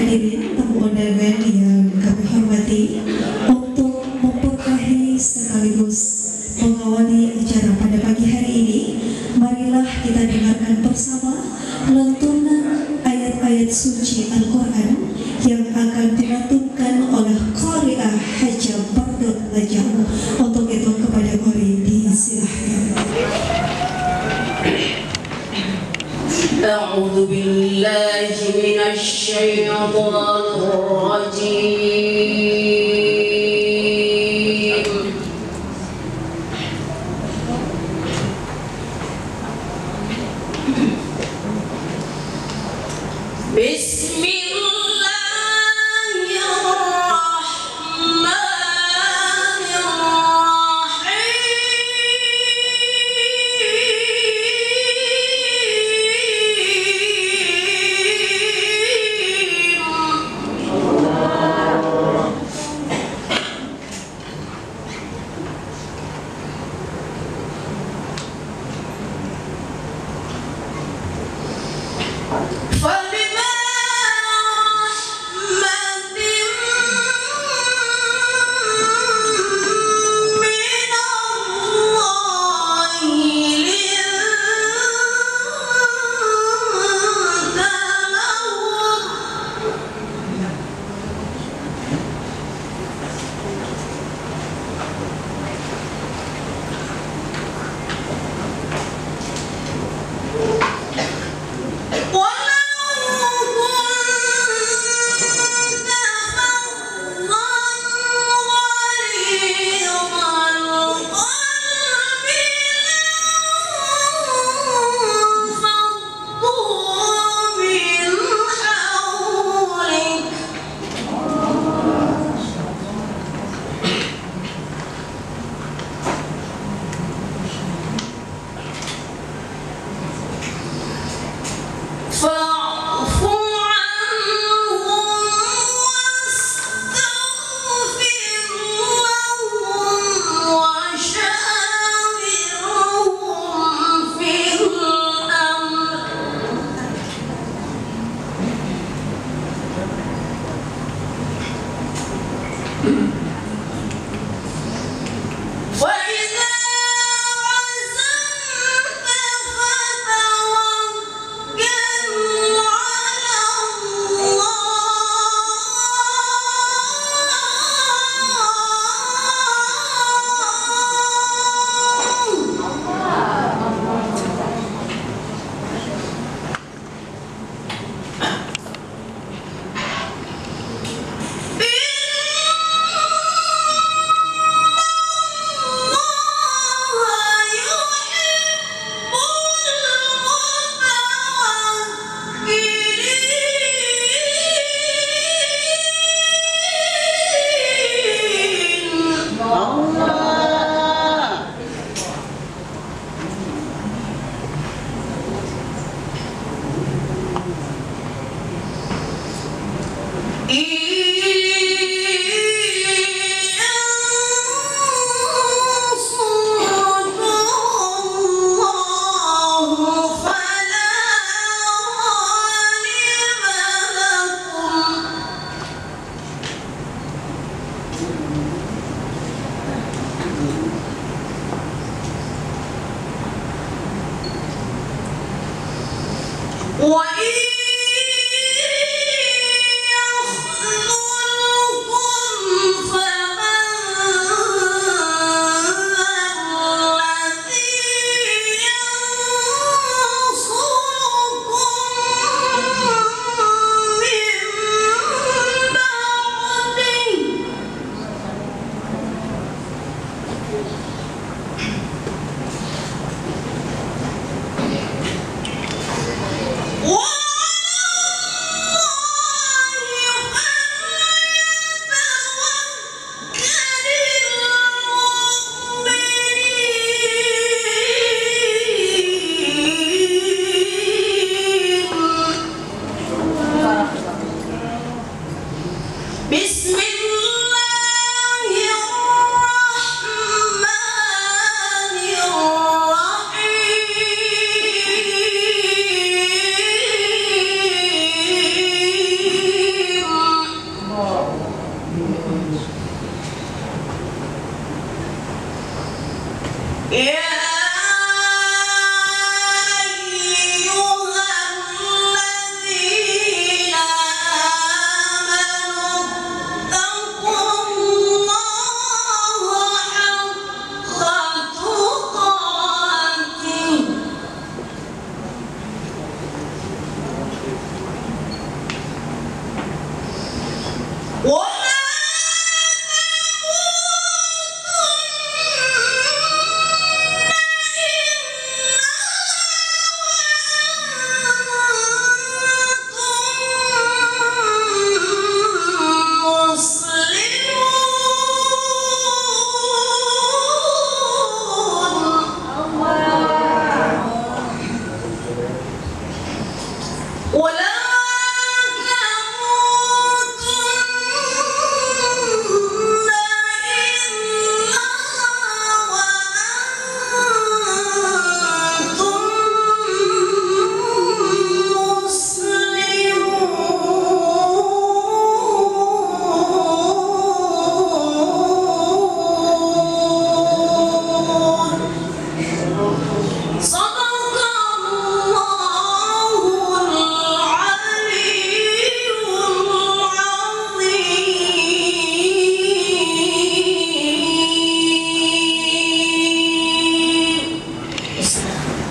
Hadirin tamu undangan yang kami hormati, untuk memberkahi sekaligus mengawali acara pada pagi hari ini, marilah kita dengarkan bersama lantunan ayat-ayat suci Al-Quran yang akan dilantunkan oleh Qari'ah Hajah Bardul Lajah. Untuk itu kepada Qari disilahkan. أعوذ بالله من الشيطان الرجيم بسم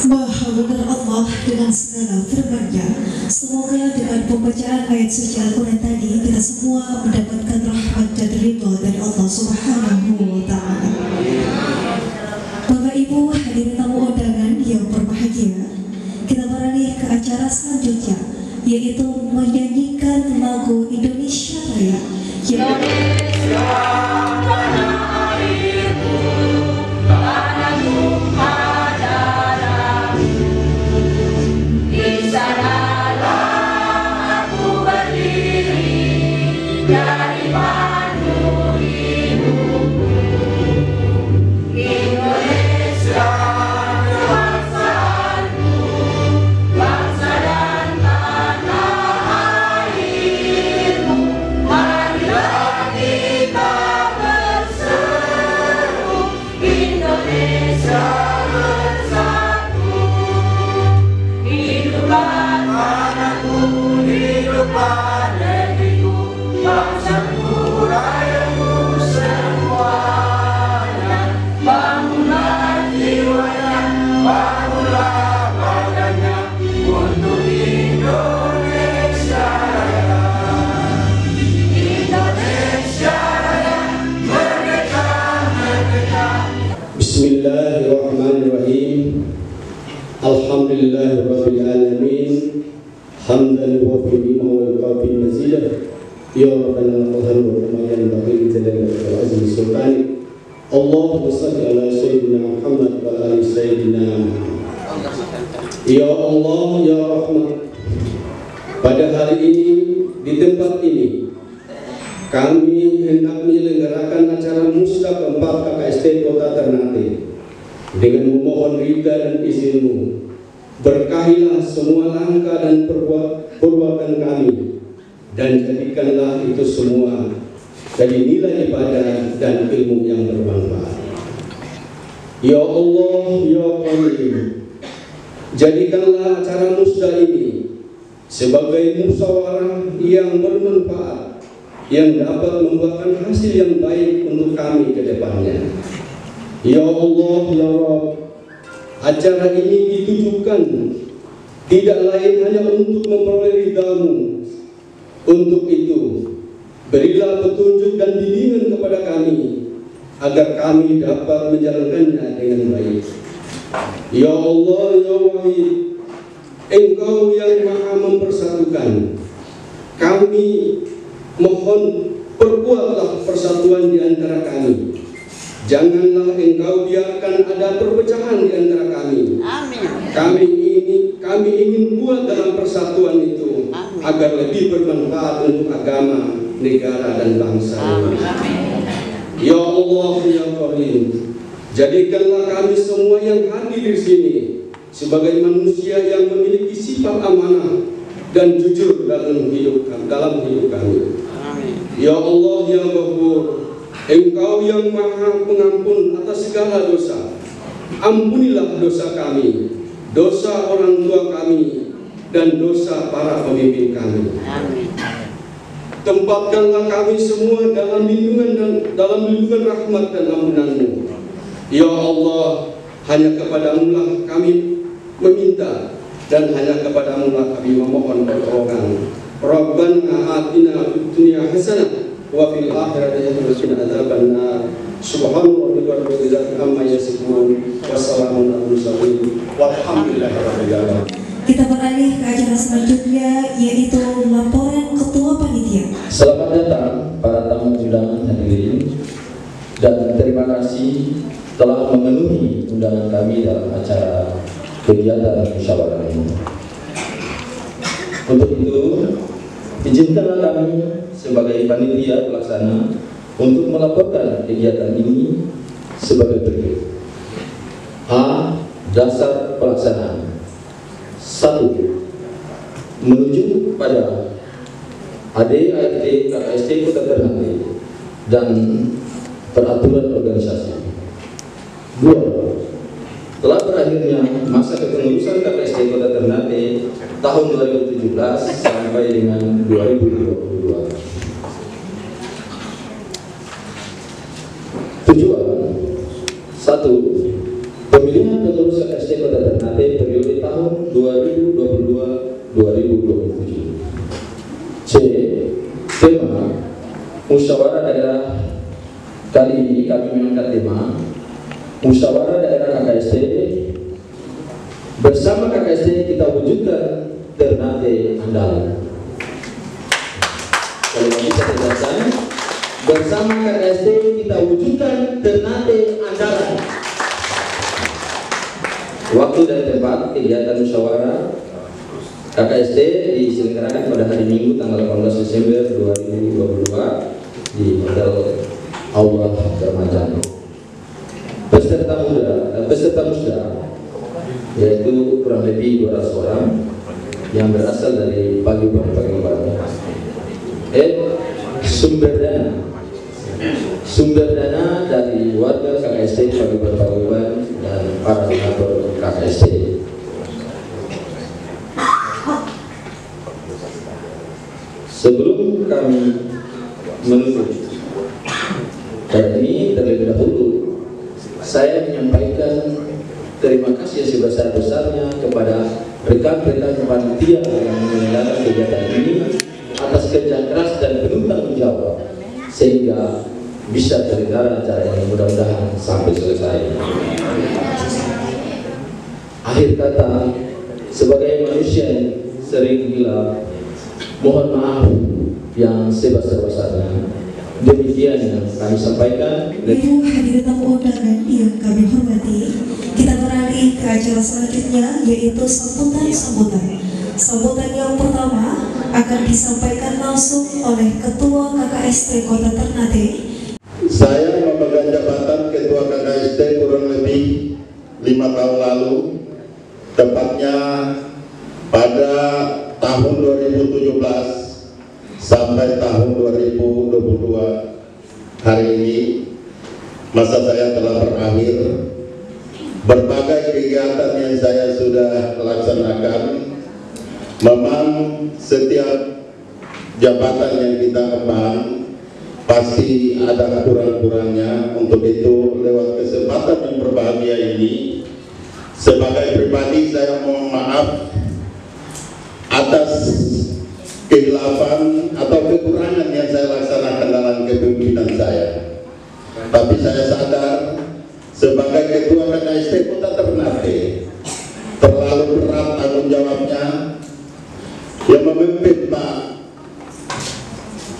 Maha benar Allah dengan segala firman-Nya. Semoga dengan pembacaan ayat suci Al-Quran tadi kita semua mendapatkan rahmat dan ridha dari Allah Subhanahu wa Ta'ala. Bapak Ibu hadirin tamu undangan yang berbahagia, kita beralih ke acara selanjutnya, yaitu menyanyikan lagu Indonesia Raya yang Bismillahirrahmanirrahim. Alhamdulillahirabbil alamin. Hamdan wa bihi wa yuqabil mazidah. Ya rabbana qahhar wa kamayan baghil jalal wa azim sultani. Allahumma shalli ala sayyidina Muhammad wa ali sayyidina Muhammad. Ya Allah ya Rahman, pada hari ini di tempat ini kami hendak menyelenggarakan acara musda keempat KKST Kota Ternate dengan memohon ridha dan izin-Mu. Berkahilah semua langkah dan perbuatan kami, dan jadikanlah itu semua jadi nilai ibadah dan ilmu yang bermanfaat. Ya Allah, Ya Qadir, jadikanlah acara musda ini sebagai musyawarah yang bermanfaat, yang dapat membuahkan hasil yang baik untuk kami ke depannya. Ya Allah, Ya Rabb, acara ini ditujukan tidak lain hanya untuk memperoleh ridha-Mu. Untuk itu, berilah petunjuk dan bimbingan kepada kami agar kami dapat menjalankannya dengan baik. Ya Allah, Ya Wahid, Engkau yang Maha mempersatukan, kami mohon perkuatlah persatuan di antara kami. Janganlah Engkau biarkan ada perpecahan di antara kami. Amin. Kami ingin buat dalam persatuan itu. Amin. Agar lebih bermanfaat untuk agama, negara dan bangsa. Amin. Ya Allah, Ya Karim, jadikanlah kami semua yang hadir di sini sebagai manusia yang memiliki sifat amanah dan jujur dalam hidup kami. Amin. Ya Allah, Ya Ghafur, Engkau yang Maha Pengampun atas segala dosa. Ampunilah dosa kami, dosa orang tua kami, dan dosa para pemimpin kami. Amin. Tempatkanlah kami semua dalam lindungan rahmat dan ampunan-Mu. Ya Allah, hanya kepadamu lah kami meminta, dan hanya kepadamu lah kami memohon pertolongan. Rabbana atina fid dunya hasanah wa fil akhirati hasanatan wa qina adzabannar. Subhana rabbika rabbil izzati amma yasifun wa salamun alal mursalin walhamdulillahi rabbil alamin. Kita beralih ke acara selanjutnya, yaitu laporan Ketua Panitia. Selamat datang para tamu undangan hadirin, dan terima kasih telah memenuhi undangan kami dalam acara kegiatan musyawarah ini. Untuk itu, izinkanlah kami sebagai panitia pelaksana untuk melaporkan kegiatan ini sebagai berikut. A. Dasar pelaksanaan. 1. Menuju pada AD/ART KKST Kota Ternate dan peraturan organisasi. 2. Telah berakhirnya masa kepengurusan KKST Kota Ternate tahun 2017 sampai dengan 2022. Tujuan 1. Pemilihan pengurus KKST Kota Ternate periode tahun 2022-2027. C. Tema musyawarah daerah. Kali ini kami mengangkat tema musyawarah daerah KKST. Bersama KKST kita wujudkan Ternate andalan. Kalau bisa dijelaskan, bersama KKST kita wujudkan Ternate andalan. Waktu dan tempat kegiatan musyawarah KKST diselenggarakan pada hari Minggu tanggal 18 Desember 2022 di Hotel Aula Kermajang. Peserta musda yaitu kurang lebih 200 orang yang berasal dari paguyuban. Sumber dana dari warga KKST paguyuban dan para donatur KKST. Sebelum kami menutup pada ini, terlebih dahulu saya menyampaikan terima kasih sebesar-besarnya kepada rekan-rekan panitia yang menyelenggarakan kegiatan ini atas kerja keras dan penuh tanggung jawab sehingga bisa terselenggara acara yang mudah-mudahan sampai selesai. Akhir kata, sebagai manusia yang sering gila, mohon maaf yang sebesar-besarnya. Demikian yang kami sampaikan. Ibu hadirin tamu undangan yang kami hormati, kita beralih ke acara selanjutnya, yaitu sambutan. Sambutan yang pertama akan disampaikan langsung oleh Ketua KKST Kota Ternate. Saya memegang jabatan Ketua KKST kurang lebih 5 tahun lalu, tepatnya pada tahun 2017 sampai tahun 2022. Hari ini masa saya telah berakhir. Berbagai kegiatan yang saya sudah laksanakan, memang setiap jabatan yang kita emban pasti ada kurang-kurangnya. Untuk itu, lewat kesempatan yang berbahagia ini, sebagai pribadi saya mohon maaf atas kehilafan atau kekurangan yang saya laksanakan dalam kepemimpinan saya. Tapi saya sadar sebagai Ketua KKST Kota Ternate terlalu berat tanggung jawabnya yang memimpin Pak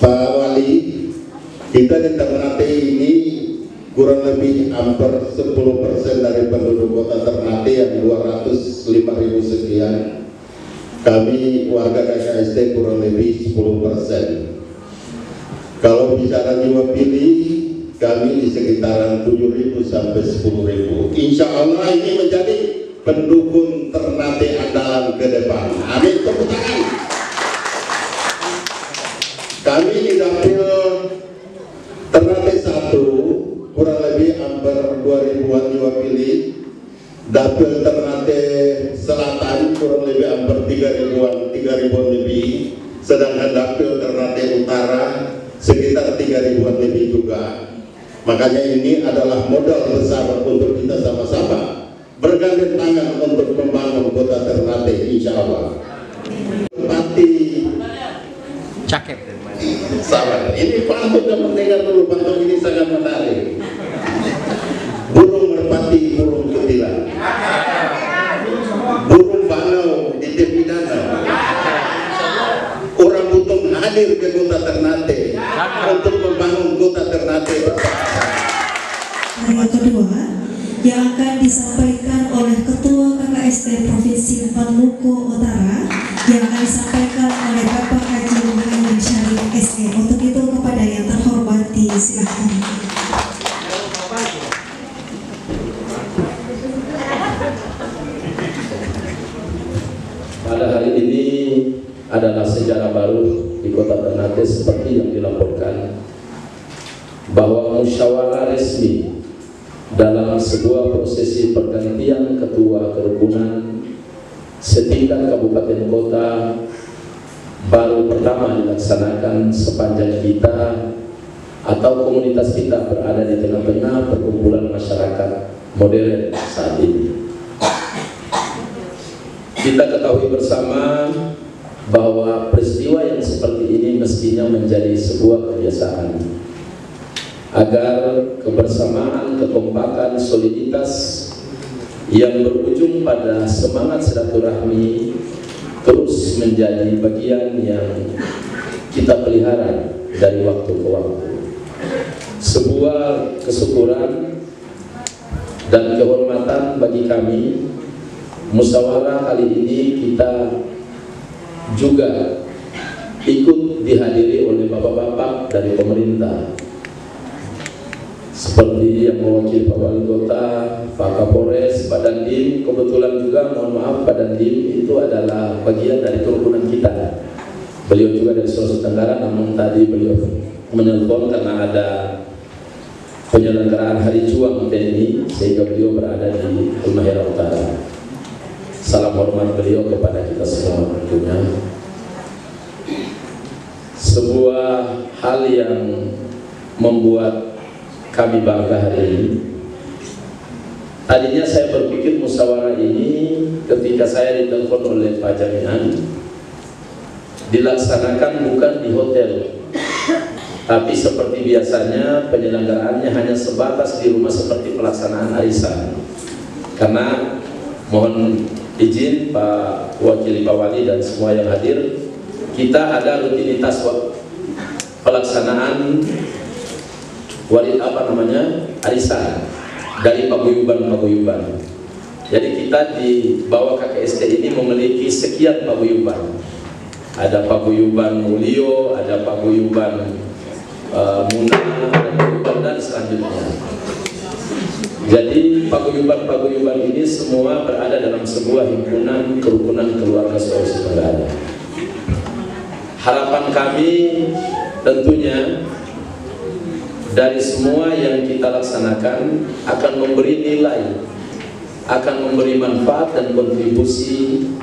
Wali. Kita di Ternate ini kurang lebih hampir 10% dari penduduk Kota Ternate yang 205.000 sekian. Kami warga KKST kurang lebih 10%. Kalau bicara jiwa pilih, kami di sekitaran 7.000 sampai 10.000. Insya Allah ini menjadi pendukung Ternate andalan ke depan. Amin, tepuk tangan. Kami di dapil Ternate 1 kurang lebih hampir 2.000-an jiwa pilih. Dapil Ternate Selatan kurang lebih hampir 3.000-an lebih, sedangkan dapil Ternate Utara sekitar 3.000-an lebih juga. Makanya ini adalah modal besar untuk kita sama-sama bergandeng tangan untuk membangun Kota Ternate, insya Allah. Seperti Sabar, ini pantun yang mendengar dulu, pantun ini sangat menarik. Burung merpati, burung kutilang, burung bangau di tepi danau. Orang Buton hadir ke kota Ternate untuk membangun kota Ternate. Yang kedua yang akan disampaikan oleh Ketua KKST Provinsi Maluku Utara yang akan disampaikan oleh Bapak Haji Muhammad Syarif SE. Untuk itu kepada yang terhormat silakan. Pada hari ini adalah sejarah baru di Kota Ternate seperti yang dilaporkan bahwa musyawarah resmi dalam sebuah prosesi pergantian ketua kerukunan setingkat kabupaten kota baru pertama dilaksanakan sepanjang kita atau komunitas kita berada di tengah-tengah perkumpulan masyarakat modern saat ini. Kita ketahui bersama bahwa peristiwa yang seperti ini mestinya menjadi sebuah kebiasaan agar kebersamaan, kekompakan, soliditas yang berujung pada semangat silaturahmi terus menjadi bagian yang kita pelihara dari waktu ke waktu. Sebuah kesyukuran dan kehormatan bagi kami, musyawarah kali ini kita juga ikut dihadiri oleh bapak-bapak dari pemerintah seperti yang mewakili Pak Wali Kota, Pak Kapolres, Pak Dandim. Kebetulan juga mohon maaf Pak Dandim itu adalah bagian dari kerukunan kita. Beliau juga dari Sulawesi Tenggara, namun tadi beliau menelpon karena ada penyelenggaraan Hari Juang TNI sehingga beliau berada di Halmahera Utara. Salam hormat beliau kepada kita semua tentunya. Sebuah hal yang membuat kami bangga hari ini. Tadinya saya berpikir musyawarah ini ketika saya ditelepon oleh Pak Jaminan dilaksanakan bukan di hotel, tapi seperti biasanya penyelenggaraannya hanya sebatas di rumah seperti pelaksanaan arisan. Karena mohon izin Pak Wakil Pak Wali dan semua yang hadir, kita ada rutinitas pelaksanaan arisan dari paguyuban. Jadi kita di bawah KKST ini memiliki sekian paguyuban. Ada paguyuban Mulyo, ada paguyuban Muna, ada paguyuban dan selanjutnya. Jadi paguyuban ini semua berada dalam sebuah himpunan kerukunan keluarga Sulawesi Tenggara. Harapan kami tentunya dari semua yang kita laksanakan akan memberi nilai, akan memberi manfaat dan kontribusi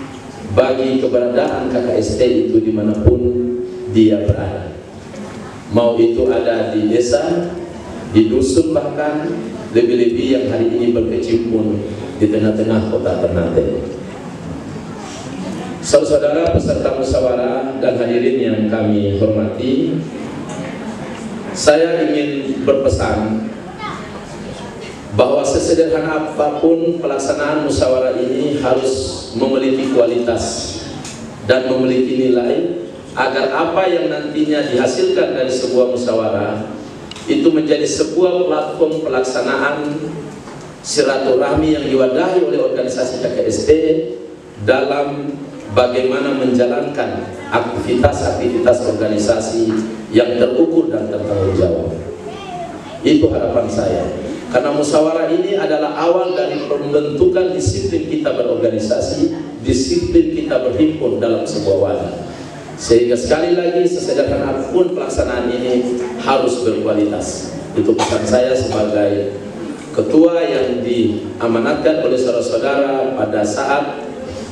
bagi keberadaan KKST itu dimanapun dia berada. Mau itu ada di desa, di dusun, bahkan lebih-lebih yang hari ini berkecimpung di tengah-tengah kota Ternate. Saudara-saudara peserta musyawarah dan hadirin yang kami hormati, saya ingin berpesan bahwa sesederhana apapun pelaksanaan musyawarah ini harus memiliki kualitas dan memiliki nilai agar apa yang nantinya dihasilkan dari sebuah musyawarah itu menjadi sebuah platform pelaksanaan silaturahmi yang diwadahi oleh organisasi KKST dalam bagaimana menjalankan aktivitas-aktivitas organisasi yang terukur dan bertanggung jawab. Itu harapan saya. Karena musyawarah ini adalah awal dari pembentukan disiplin kita berorganisasi, disiplin kita berhimpun dalam sebuah wadah. Sehingga sekali lagi sesederhana apapun pelaksanaan ini harus berkualitas. Itu pesan saya sebagai ketua yang diamanatkan oleh saudara-saudara pada saat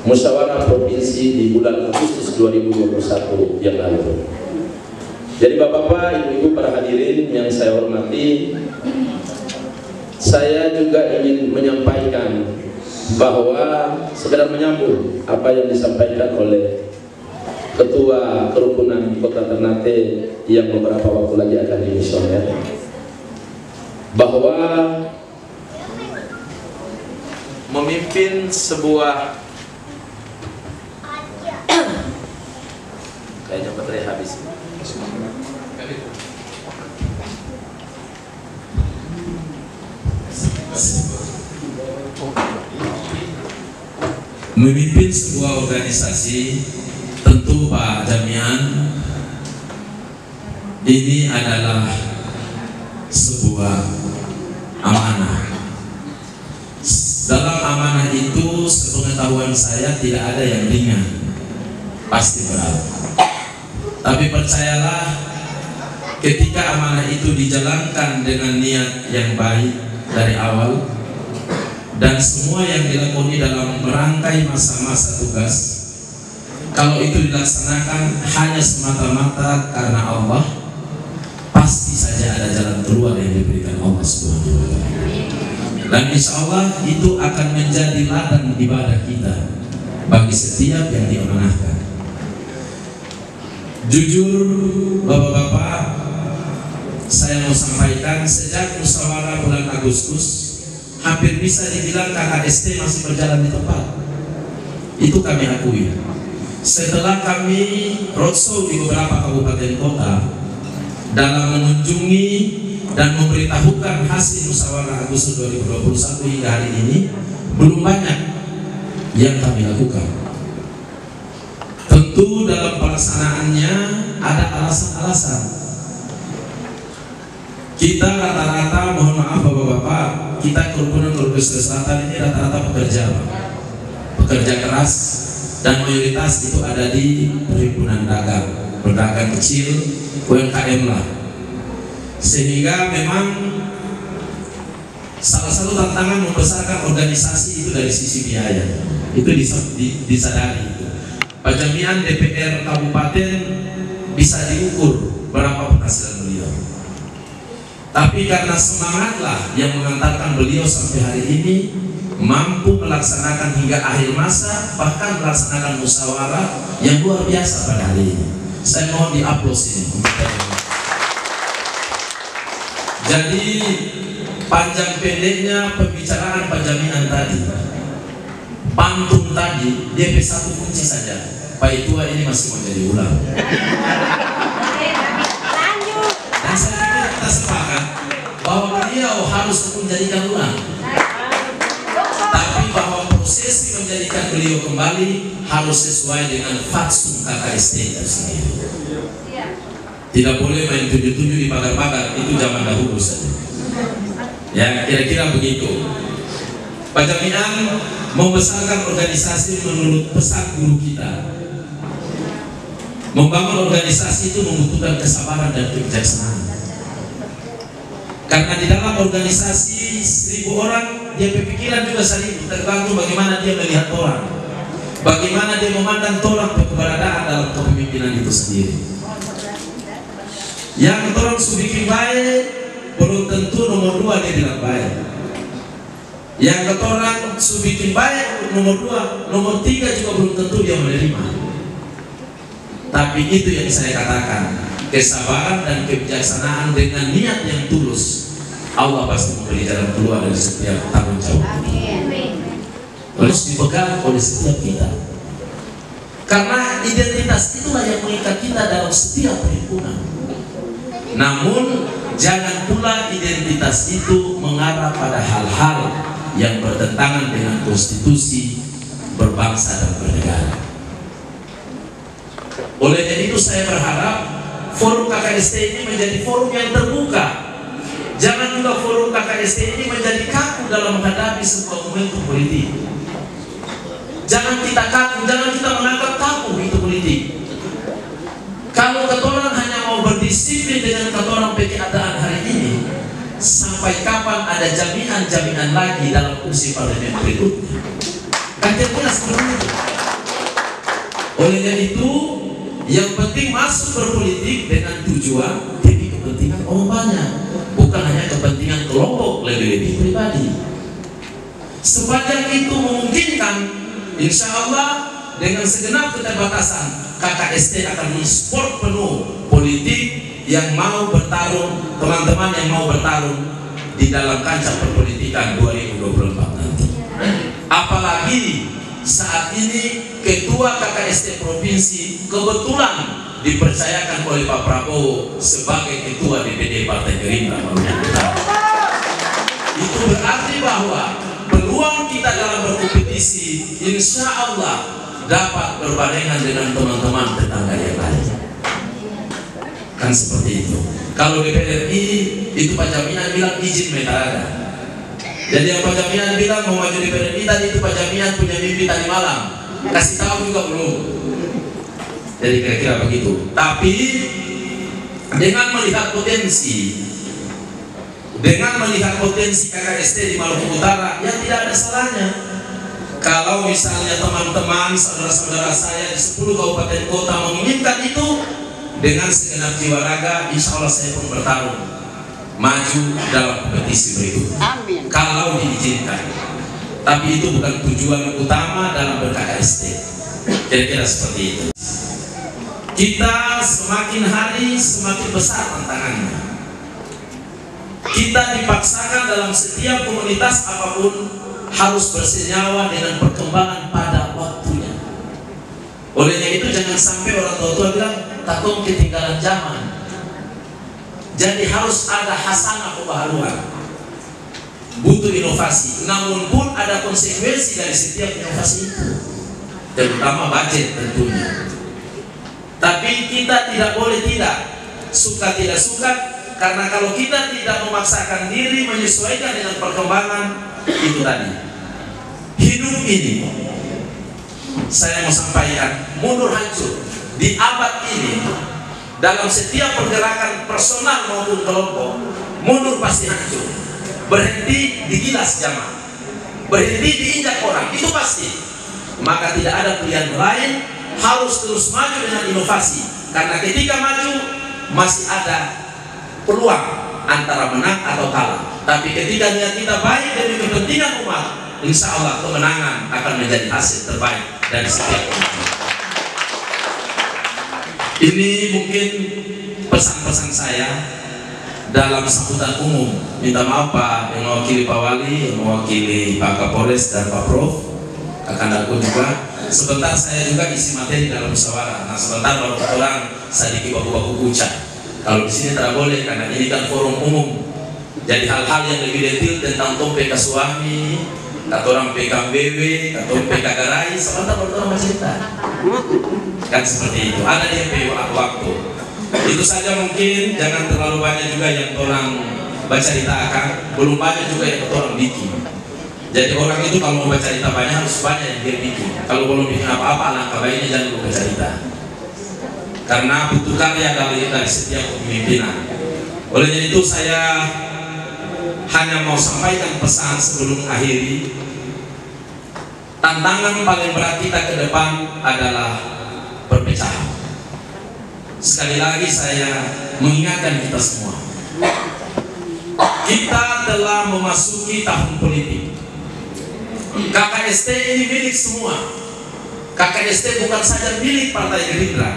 musyawarah provinsi di bulan Agustus 2021 yang lalu. Jadi bapak-bapak, ibu-ibu, para hadirin yang saya hormati, saya juga ingin menyampaikan bahwa sekedar menyambung apa yang disampaikan oleh Ketua Kerukunan Kota Ternate yang beberapa waktu lagi akan dimisioner, bahwa memimpin sebuah kayaknya baterai habis. Memimpin sebuah organisasi, tentu Pak Jamian, ini adalah sebuah amanah. Dalam amanah itu, sepengetahuan saya tidak ada yang ringan, pasti berat. Tapi percayalah, ketika amanah itu dijalankan dengan niat yang baik dari awal, dan semua yang dilakoni dalam merangkai masa-masa tugas, kalau itu dilaksanakan hanya semata-mata karena Allah, pasti saja ada jalan keluar yang diberikan Allah Subhanahu wa Ta'ala. Dan insya Allah itu akan menjadi ladang ibadah kita bagi setiap yang diamanahkan. Jujur Bapak-bapak, saya mau sampaikan, sejak musyawarah bulan Agustus, hampir bisa dibilang KKST masih berjalan di tempat. Itu kami akui. Setelah kami roadshow di beberapa kabupaten kota dalam mengunjungi dan memberitahukan hasil musyawarah Agustus 2021 hingga hari ini, belum banyak yang kami lakukan. Tentu dalam pelaksanaannya ada alasan-alasan. Kita rata-rata, mohon maaf Bapak-bapak, kita Kerukunan Sulawesi Selatan ini rata-rata pekerja keras, dan mayoritas itu ada di perhimpunan dagang, pedagang kecil, UMKM lah. Sehingga memang salah satu tantangan membesarkan organisasi itu dari sisi biaya, itu disadari. Pak Jamian DPR Kabupaten bisa diukur berapa penghasilan beliau. Tapi karena semangatlah yang mengantarkan beliau sampai hari ini mampu melaksanakan hingga akhir masa, bahkan melaksanakan musyawarah yang luar biasa pada hari ini. Saya mohon diaplaus ini. Jadi panjang pendeknya pembicaraan Pak Jamian tadi, pantun tadi, dia satu kunci saja. Pak Tua ini masih mau jadi ulang. Dan saya pikir kita sepakat bahwa beliau harus menjadikan ulang, tapi bahwa prosesi menjadikan beliau kembali harus sesuai dengan fatsun KKST itu sendiri. Tidak boleh main tujuh-tujuh di pagar-pagar, itu zaman dahulu saja. Ya, kira-kira begitu. Pak Jamian membesarkan organisasi menurut pesan guru kita. Membangun organisasi itu membutuhkan kesabaran dan kebijaksanaan. Karena di dalam organisasi 1000 orang, dia berpikiran juga 1000, tergantung bagaimana dia melihat orang, bagaimana dia memandang orang keberadaan dalam kepemimpinan itu sendiri. Yang orang bikin baik, belum tentu nomor 2 dia bilang baik. Yang orang bikin baik, nomor 2, nomor 3 juga belum tentu dia menerima. Tapi itu yang saya katakan, kesabaran dan kebijaksanaan dengan niat yang tulus, Allah pasti memberi jalan keluar dari setiap tanggung jawab. Harus dipegang oleh setiap kita, karena identitas itulah yang mengikat kita dalam setiap perhimpunan. Namun jangan pula identitas itu mengarah pada hal-hal yang bertentangan dengan konstitusi berbangsa dan bernegara. Oleh itu saya berharap forum KKST ini menjadi forum yang terbuka. Jangan juga forum KKST ini menjadi kaku dalam menghadapi sebuah momentum politik. Jangan kita kaku, jangan kita menganggap kaku itu politik. Kalau ketoran hanya mau berdisiplin dengan ketoran keadaan hari ini, sampai kapan ada jaminan-jaminan lagi dalam fungsi parlemen berikutnya? Kan kira-kira seperti itu. Oleh itu, yang penting masuk berpolitik dengan tujuan demi kepentingan orang banyak, bukan hanya kepentingan kelompok lebih-lebih pribadi. Sepanjang itu memungkinkan, insya Allah dengan segenap keterbatasan KKST akan mensupport penuh politik yang mau bertarung, teman-teman yang mau bertarung di dalam kancah perpolitikan 2024 nanti. Apalagi saat ini Ketua KKST Provinsi kebetulan dipercayakan oleh Pak Prabowo sebagai Ketua DPD Partai Gerindra Maluku Utara. Itu berarti bahwa peluang kita dalam berkompetisi insya Allah dapat berbarengan dengan teman-teman tetangga yang lain. Kan seperti itu. Kalau DPR RI itu Pak Jaminan bilang izin mereka ada. Jadi yang Pak Jaminan bilang mau maju DPR RI tadi itu Pak Jaminan punya mimpi tadi malam. Kasih tahu juga belum. Jadi kira-kira begitu. Tapi dengan melihat potensi KKST di Maluku Utara yang tidak ada salahnya. Kalau misalnya teman-teman, saudara-saudara saya di 10 kabupaten kota menginginkan itu, dengan segenap jiwa raga, insya Allah saya pun bertarung maju dalam kompetisi berikut. Amin. Kalau diizinkan. Tapi itu bukan tujuan utama dalam ber-KKST. Kira-kira seperti itu. Kita semakin hari semakin besar tantangannya. Kita dipaksakan dalam setiap komunitas apapun harus bersenyawa dengan perkembangan pada waktunya. Olehnya itu jangan sampai orang tua bilang takut ketinggalan zaman. Jadi harus ada hasanah kebaharuan. Butuh inovasi. Namun pun ada konsekuensi dari setiap inovasi itu, terutama budget tentunya. Tapi kita tidak boleh tidak suka tidak suka, karena kalau kita tidak memaksakan diri menyesuaikan dengan perkembangan itu tadi, hidup ini saya mau sampaikan mundur hancur di abad ini. Dalam setiap pergerakan personal maupun kelompok, mundur pasti hancur. Berhenti digilas zaman, berhenti diinjak orang, itu pasti. Maka tidak ada pilihan lain, harus terus maju dengan inovasi. Karena ketika maju masih ada peluang antara menang atau kalah. Tapi ketika niat kita baik demi kepentingan umat, insya Allah kemenangan akan menjadi hasil terbaik dari setiap umat. Ini mungkin pesan-pesan saya dalam sambutan umum. Minta maaf Pak yang mewakili Pak Wali, yang mewakili Pak Kapolres dan Pak Prof, akan aku juga. Sebentar saya juga isi materi dalam musyawarah. Nah sebentar baru orang sedikit baku-baku ucap. Kalau di sini tidak boleh karena ini kan forum umum. Jadi hal-hal yang lebih detail tentang PK suami, kata orang PKBW, kata orang PK garai, sebentar baru orang cerita. Kan seperti itu. Ada di waktu. Itu saja mungkin. Jangan terlalu banyak juga yang orang baca ceritakan. Belum banyak juga yang orang bikin. Jadi orang itu kalau mau baca cerita banyak harus banyak yang dia bikin. Kalau belum bikin apa-apa, alangkah baiknya jangan lupa cerita. Karena butuh karya dari setiap kepemimpinan. Oleh itu saya hanya mau sampaikan pesan sebelum akhiri. Tantangan paling berat kita ke depan adalah perpecahan. Sekali lagi saya mengingatkan kita semua. Kita telah memasuki tahun politik. KKST ini milik semua. KKST bukan saja milik Partai Gerindra.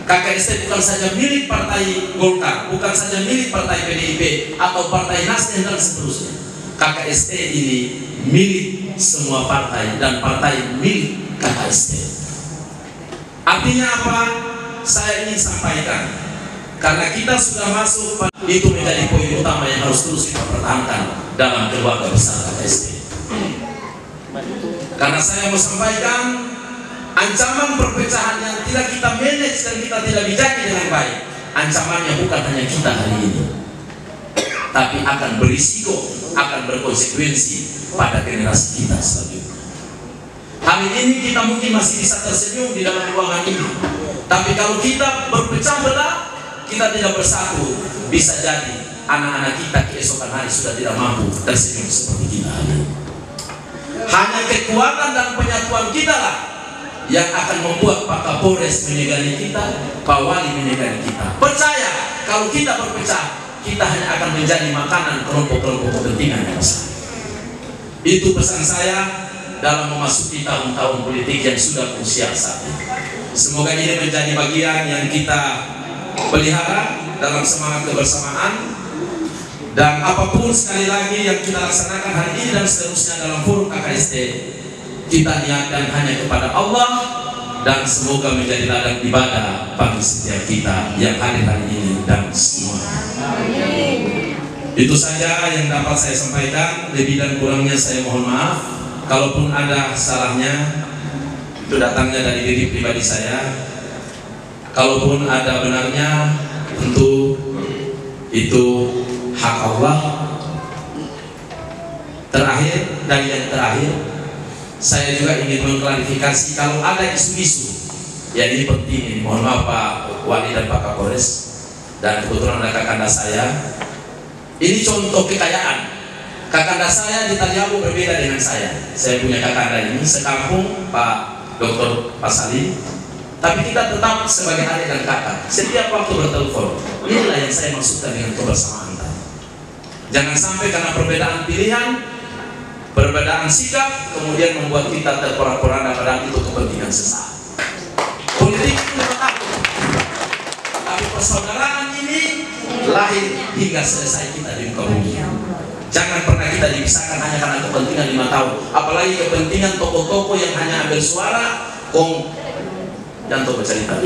KKST bukan saja milik Partai Golkar, bukan saja milik Partai PDIP atau Partai Nasdem dan seterusnya. KKST ini milik semua partai dan partai milik KKST. Artinya apa? Saya ingin sampaikan, karena kita sudah masuk, itu menjadi poin utama yang harus terus kita pertahankan dalam keluarga besar KKST. Karena saya mau sampaikan, ancaman perpecahan yang tidak kita manage dan kita tidak bijaki dengan baik, ancamannya bukan hanya kita hari ini, tapi akan berisiko, akan berkonsekuensi pada generasi kita selanjutnya. Hari ini kita mungkin masih bisa tersenyum di dalam ruangan ini, tapi kalau kita berpecah belah, kita tidak bersatu, bisa jadi anak-anak kita keesokan hari sudah tidak mampu tersenyum seperti kita hari ini. Hanya kekuatan dan penyatuan kita lah yang akan membuat Pak Kapolres menyegali kita, Pak Wali menyegali kita. Percaya, kalau kita berpecah, kita hanya akan menjadi makanan kelompok-kelompok kepentingan yang besar. Itu pesan saya dalam memasuki tahun-tahun politik yang sudah usia saat ini. Semoga ini menjadi bagian yang kita pelihara dalam semangat kebersamaan, dan apapun sekali lagi yang kita laksanakan hari ini dan seterusnya dalam forum KKST, kita niatkan hanya kepada Allah, dan semoga menjadi ladang ibadah bagi setiap kita yang hadir hari ini dan semua. Itu saja yang dapat saya sampaikan. Lebih dan kurangnya saya mohon maaf. Kalaupun ada salahnya, itu datangnya dari diri pribadi saya. Kalaupun ada benarnya, tentu itu hak Allah. Terakhir dan yang terakhir, saya juga ingin mengklarifikasi kalau ada isu-isu, ya ini penting ini. Mohon maaf Pak Wali dan Pak Kapolres, dan kebetulan ada kakanda saya. Ini contoh kekayaan. Kakanda saya di Taliabu berbeda dengan saya. Saya punya kakanda ini sekampung Pak Dr. Pasali, tapi kita tetap sebagai adik dan kakak. Setiap waktu bertelepon. Inilah yang saya maksudkan dengan kebersamaan tadi. Jangan sampai karena perbedaan pilihan, perbedaan sikap, kemudian membuat kita terporak-poranda, padahal itu kepentingan sesaat. Politik itu takut, tapi persaudaraan ini lahir hingga selesai kita di muka bumi. Jangan pernah kita dipisahkan hanya karena kepentingan 5 tahun, apalagi kepentingan tokoh-tokoh yang hanya ambil suara, dan tokoh bercerita.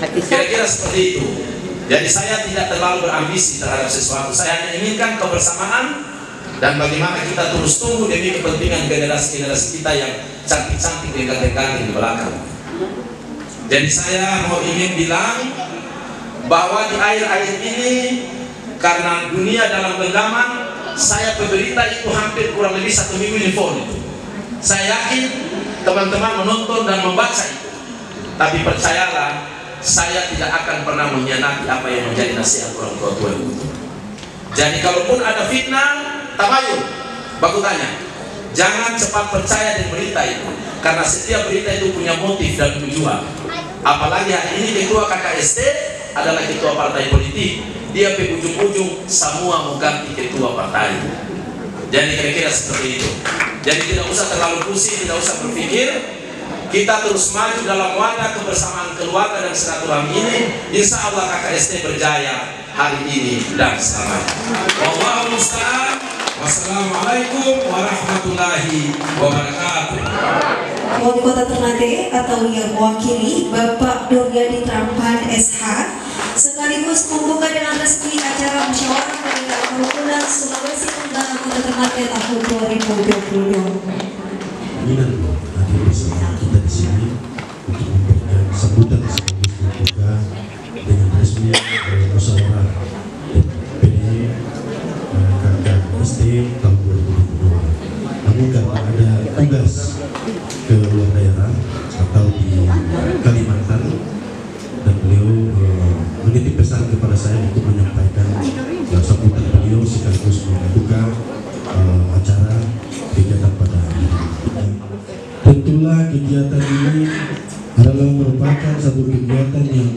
Kira-kira seperti itu. Jadi saya tidak terlalu berambisi terhadap sesuatu. Saya hanya inginkan kebersamaan dan bagaimana kita terus tumbuh demi kepentingan generasi-generasi kita yang cantik-cantik dan ganteng di belakang. Jadi saya mau ingin bilang bahwa di akhir-akhir ini, karena dunia dalam genggaman, saya berita itu hampir kurang lebih 1 minggu di phone itu. Saya yakin teman-teman menonton dan membaca itu. Tapi percayalah, saya tidak akan pernah mengkhianati apa yang menjadi nasihat orang tua itu. Jadi kalaupun ada fitnah, tabayun, baku tanya, jangan cepat percaya dengan berita itu, karena setiap berita itu punya motif dan tujuan. Apalagi hari ini ketua KKST adalah ketua partai politik, dia ke ujung-ujung semua mau ganti ketua partai. Jadi kira-kira seperti itu. Jadi tidak usah terlalu pusing, tidak usah berpikir. Kita terus maju dalam wadah kebersamaan keluarga dan silaturahmi ini. Insya Allah KKST berjaya hari ini dan selamanya. Wallahu musta'an. Wassalamualaikum warahmatullahi wabarakatuh. Wali Kota Ternate atau yang mewakili Bapak Duryadi Trampan SH sekaligus membuka dengan resmi acara musyawarah pemilihan kerukunan Sulawesi Tenggara Kota Ternate tahun 2022. Minat hadir bersama kita di sini untuk memberikan sambutan sekaligus membuka dengan resmi musyawarah PD KKST tahun 2022. Namun karena ada tugas ke luar daerah atau di Kalimantan, dan beliau menitip pesan kepada saya untuk menyampaikan sambutan beliau sekaligus membuka acara kegiatan pada hari ini. Tentulah kegiatan ini adalah merupakan satu kegiatan yang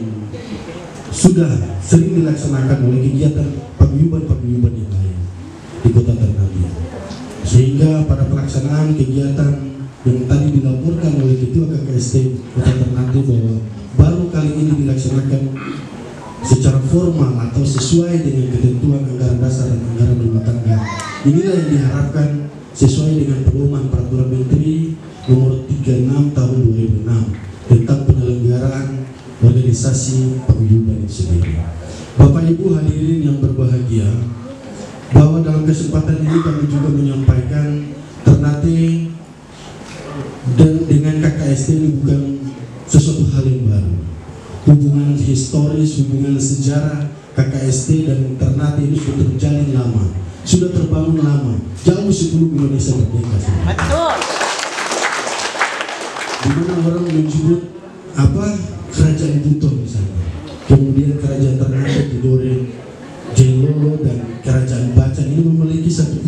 sudah sering dilaksanakan oleh kegiatan paguyuban-paguyuban yang lain di Kota Ternate, sehingga pada pelaksanaan kegiatan yang tadi dilaporkan oleh Ketua KKST Kota Ternate bahwa baru kali ini dilaksanakan secara formal atau sesuai dengan ketentuan anggaran dasar dan anggaran rumah tangga. Inilah yang diharapkan sesuai dengan pedoman Peraturan Menteri Nomor 36 Tahun 2006 tentang penyelenggaraan organisasi paguyuban itu sendiri. Bapak Ibu hadirin yang berbahagia, bahwa dalam kesempatan ini kami juga menyampaikan Ternate dan dengan KKST ini bukan sesuatu hal yang baru. Hubungan historis, hubungan sejarah KKST dan Ternate ini sudah terjalin lama, sudah terbangun lama, jauh sebelum Indonesia merdeka. Betul. Di mana orang menyebut kerajaan Buton misalnya, kemudian kerajaan Ternate, Tidore, Jailolo dan kerajaan Bacan ini memiliki satu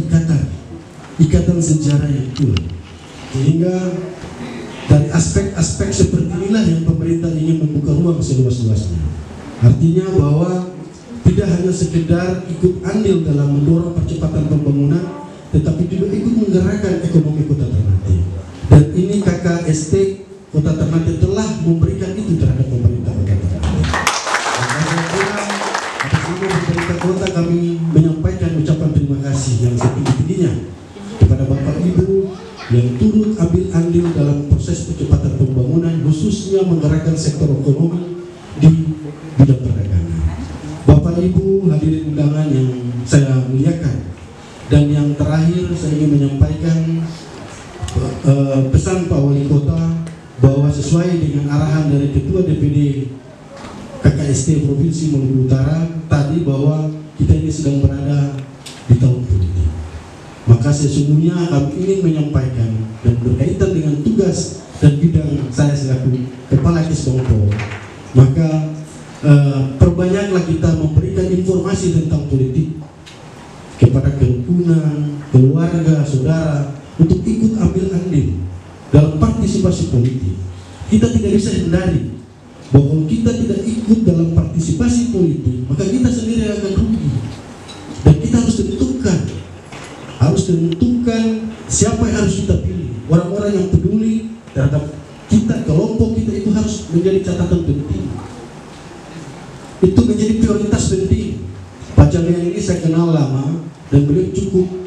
ikatan sejarah yang kuat, sehingga dari aspek-aspek seperti inilah yang pemerintah ingin membuka ruang seluas-luasnya. Artinya bahwa tidak hanya sekedar ikut andil dalam mendorong percepatan pembangunan, tetapi juga ikut menggerakkan ekonomi Kota Ternate. Dan ini KKST Kota Ternate telah memberikan itu terhadap pemerintah Kota Ternate. Maka saya kira atas nama pemerintah kota kami menyampaikan ucapan terima kasih yang setinggi-tingginya kepada Bapak Ibu yang turut ambil andil dalam proses percepatan pembangunan, khususnya menggerakkan sektor ekonomi di bidang perdagangan. Bapak Ibu hadirin undangan yang saya muliakan, dan yang terakhir saya ingin menyampaikan pesan Pak Wali Kota bahwa sesuai dengan arahan dari Ketua DPD KKST Provinsi Maluku Utara tadi bahwa kita ini sedang berada di tahun politik. Maka sesungguhnya kami ingin menyampaikan dan berkaitan dengan tugas dan bidang saya selaku Kepala Kisbangpol, maka perbanyaklah kita memberikan informasi tentang politik kepada kerukunan, keluarga, saudara untuk ikut ambil andil dalam partisipasi politik. Kita tidak bisa hindari bahwa kita tidak ikut dalam partisipasi politik, maka kita sendiri akan rugi. Dan kita harus tentukan siapa yang harus kita pilih. Orang-orang yang peduli terhadap kita, kelompok kita itu harus menjadi catatan penting. Itu menjadi prioritas penting. Pak Jamian ini saya kenal lama dan beliau cukup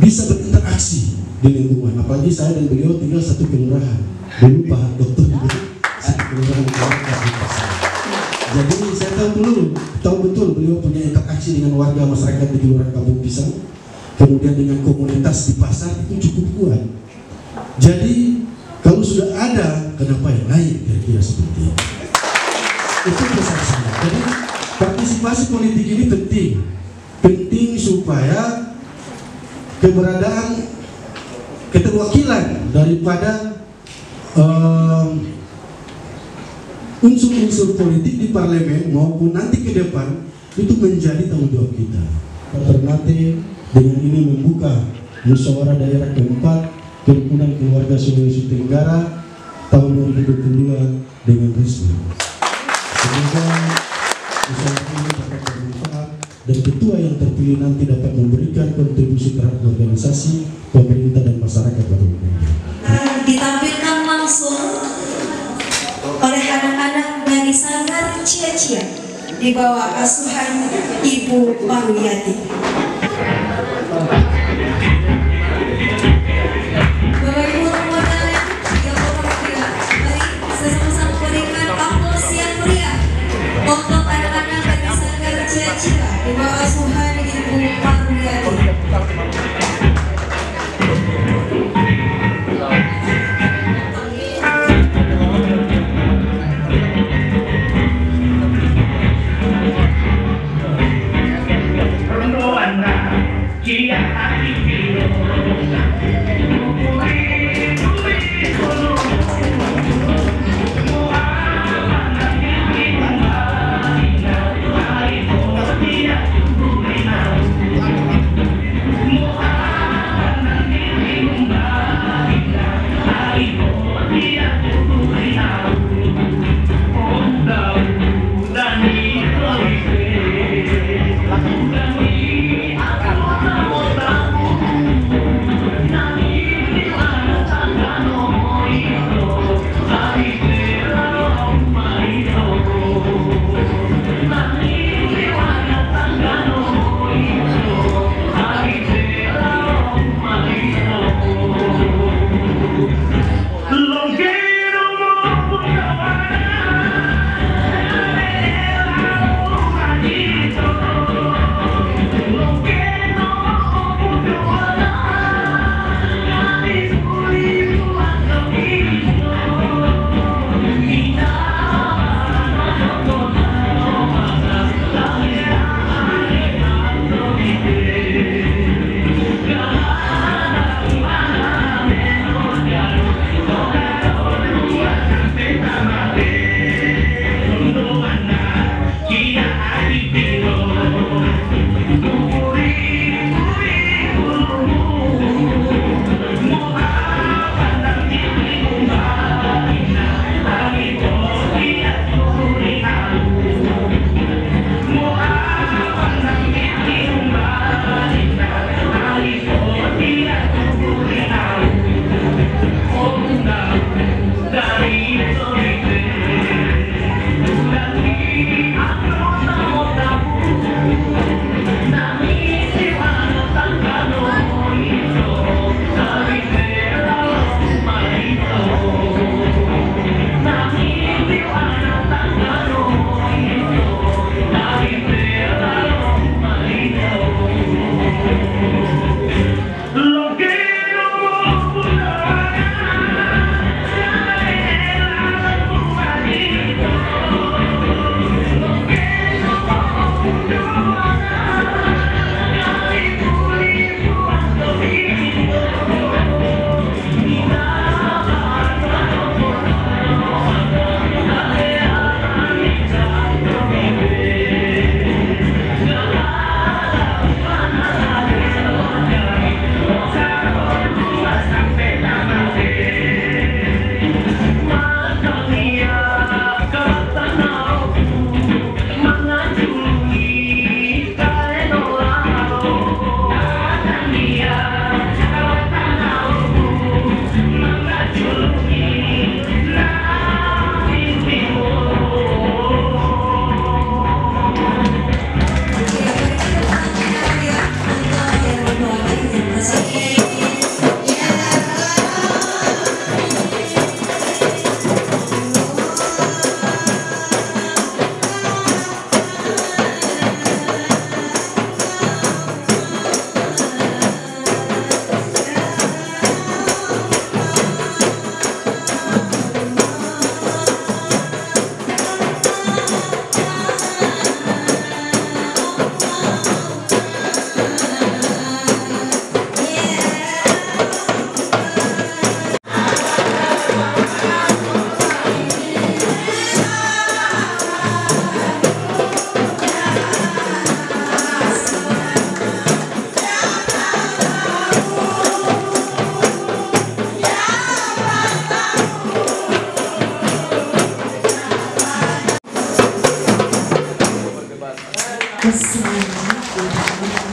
bisa berinteraksi di lingkungan. Apalagi saya dan beliau tinggal satu kelurahan. Dulu Pak Dokter juga satu kelurahan. Jadi saya tahu betul beliau punya interaksi dengan warga masyarakat di Kelurahan Kampung Pisang, kemudian dengan komunitas di pasar itu cukup kuat. Jadi kalau sudah ada, kenapa yang lain kira-kira seperti itu? Itu pesan saya. Jadi partisipasi politik ini penting supaya keberadaan keterwakilan daripada unsur-unsur politik di parlemen maupun nanti ke depan itu menjadi tanggung jawab kita. Ternate dengan ini membuka musyawarah daerah keempat kerukunan keluarga Sulawesi Tenggara tahun 2022 dengan resmi. Semoga musyawarah ini dapat bermanfaat dan ketua yang terpilih nanti dapat memberikan kontribusi terhadap organisasi, pemerintah dan masyarakat pada umumnya. Ditampilkan langsung oleh anak-anak dari Sanggar Cia-Cia di bawah asuhan Ibu Maruyati. Bapak Ibu Rombongan yang berbahagia, mari sama-sama berikan aplaus yang meriah untuk anak-anak dari Sanggar Cia-Cia di bawah asuhan Ibu Maruyati. Untuk Anda Wassalamualaikum warahmatullahi wabarakatuh.